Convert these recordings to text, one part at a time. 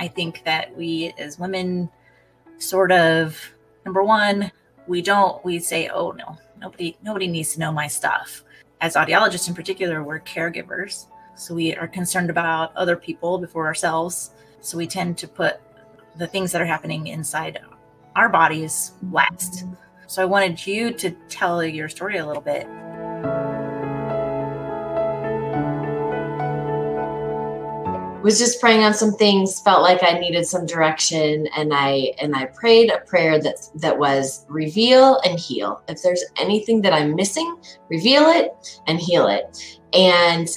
I think that we as women sort of, number one, we say, oh no, nobody needs to know my stuff. As audiologists in particular, we're caregivers. So we are concerned about other people before ourselves. So we tend to put the things that are happening inside our bodies last. So I wanted you to tell your story a little bit. Was just praying on some things, felt like I needed some direction, and I prayed a prayer that was reveal and heal. If there's anything that I'm missing, reveal it and heal it. And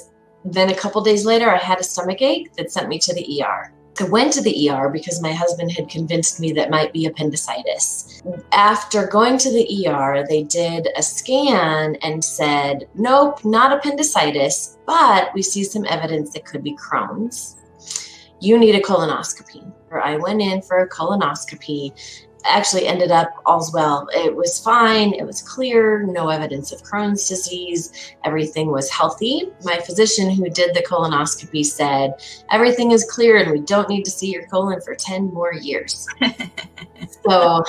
then a couple days later, I had a stomach ache that sent me to the ER. I went to the ER because my husband had convinced me that might be appendicitis. After going to the ER, they did a scan and said, nope, not appendicitis, but we see some evidence that could be Crohn's. You need a colonoscopy. I went in for a colonoscopy. Actually ended up all's well. It was fine. It was clear. No evidence of Crohn's disease. Everything was healthy. My physician who did the colonoscopy said, everything is clear and we don't need to see your colon for 10 more years. So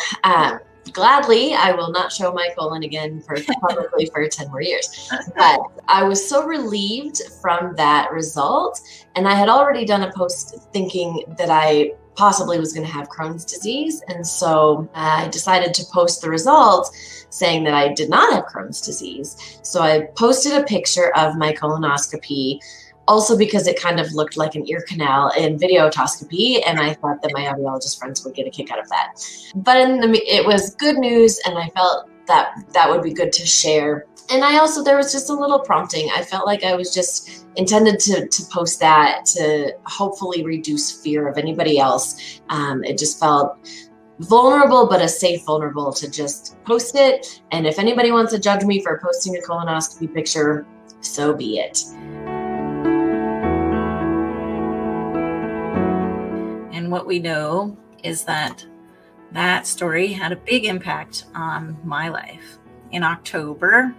gladly, I will not show my colon again probably for 10 more years. But I was so relieved from that result. And I had already done a post thinking that I possibly was going to have Crohn's disease. And so I decided to post the results saying that I did not have Crohn's disease. So I posted a picture of my colonoscopy, also because it kind of looked like an ear canal in videotoscopy. And I thought that my audiologist friends would get a kick out of that. But it was good news. And I felt that would be good to share. And there was just a little prompting. I felt like I was just intended to post that to hopefully reduce fear of anybody else. It just felt vulnerable, but a safe vulnerable to just post it. And if anybody wants to judge me for posting a colonoscopy picture, so be it. And what we know is that story had a big impact on my life. In October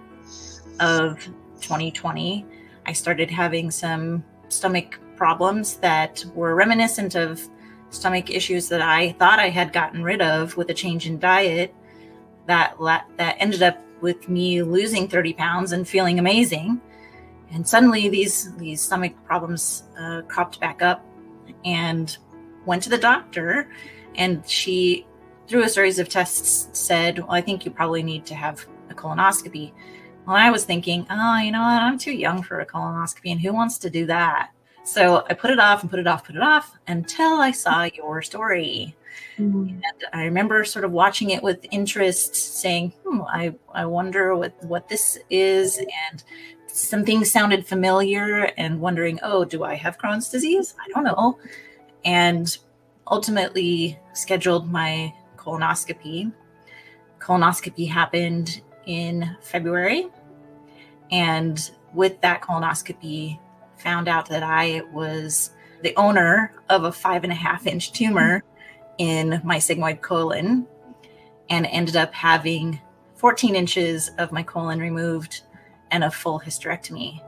of 2020, I started having some stomach problems that were reminiscent of stomach issues that I thought I had gotten rid of with a change in diet that ended up with me losing 30 pounds and feeling amazing. And suddenly these stomach problems cropped back up, and went to the doctor, and she, through a series of tests, said, well, I think you probably need to have a colonoscopy. Well, I was thinking, oh, you know what? I'm too young for a colonoscopy, and who wants to do that? So I put it off until I saw your story. Mm-hmm. And I remember sort of watching it with interest, saying, I wonder what this is. And some things sounded familiar, and wondering, oh, do I have Crohn's disease? I don't know. And ultimately scheduled my colonoscopy. Colonoscopy happened in February. And with that colonoscopy, found out that I was the owner of a 5.5-inch tumor in my sigmoid colon, and ended up having 14 inches of my colon removed and a full hysterectomy.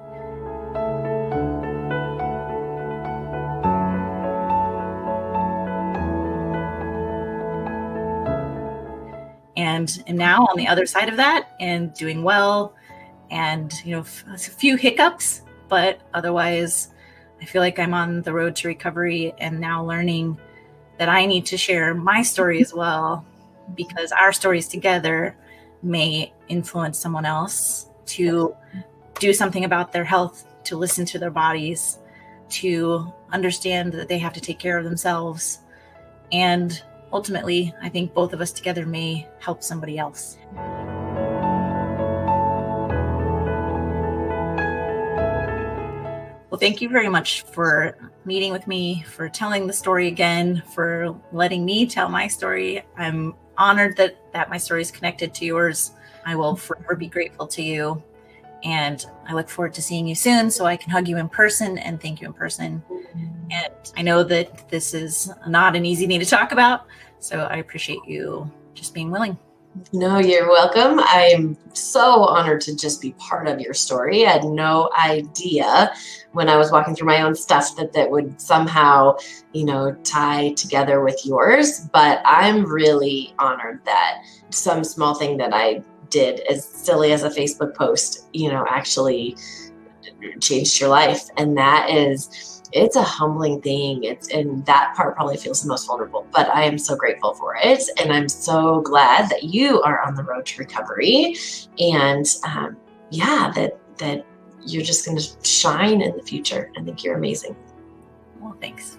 And now on the other side of that, and doing well, and a few hiccups, but otherwise I feel like I'm on the road to recovery, and now learning that I need to share my story as well, because our stories together may influence someone else to do something about their health, to listen to their bodies, to understand that they have to take care of themselves. And ultimately, I think both of us together may help somebody else. Well, thank you very much for meeting with me, for telling the story again, for letting me tell my story. I'm honored that my story is connected to yours. I will forever be grateful to you. And I look forward to seeing you soon so I can hug you in person and thank you in person. And I know that this is not an easy thing to talk about, so I appreciate you just being willing. No, you're welcome. I'm so honored to just be part of your story. I had no idea when I was walking through my own stuff that would somehow, tie together with yours. But I'm really honored that some small thing that I did, as silly as a Facebook post, actually changed your life. And it's a humbling thing. And that part probably feels the most vulnerable, but I am so grateful for it. And I'm so glad that you are on the road to recovery. And yeah, that you're just going to shine in the future. I think you're amazing. Well, thanks.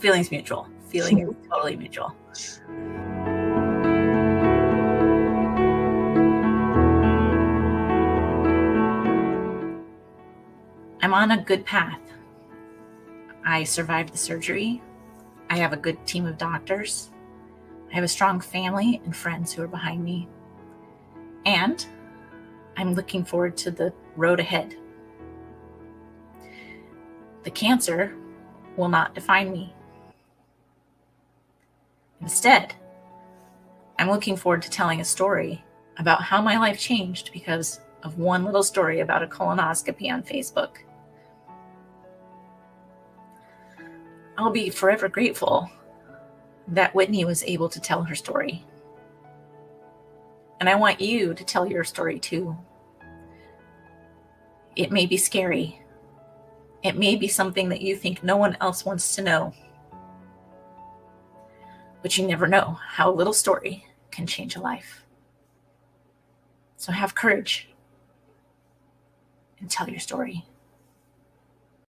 Feelings mutual. Feeling totally mutual. I'm on a good path. I survived the surgery. I have a good team of doctors. I have a strong family and friends who are behind me. And I'm looking forward to the road ahead. The cancer will not define me. Instead, I'm looking forward to telling a story about how my life changed because of one little story about a colonoscopy on Facebook. I'll be forever grateful that Whitney was able to tell her story. And I want you to tell your story too. It may be scary. It may be something that you think no one else wants to know. But you never know how a little story can change a life. So have courage and tell your story.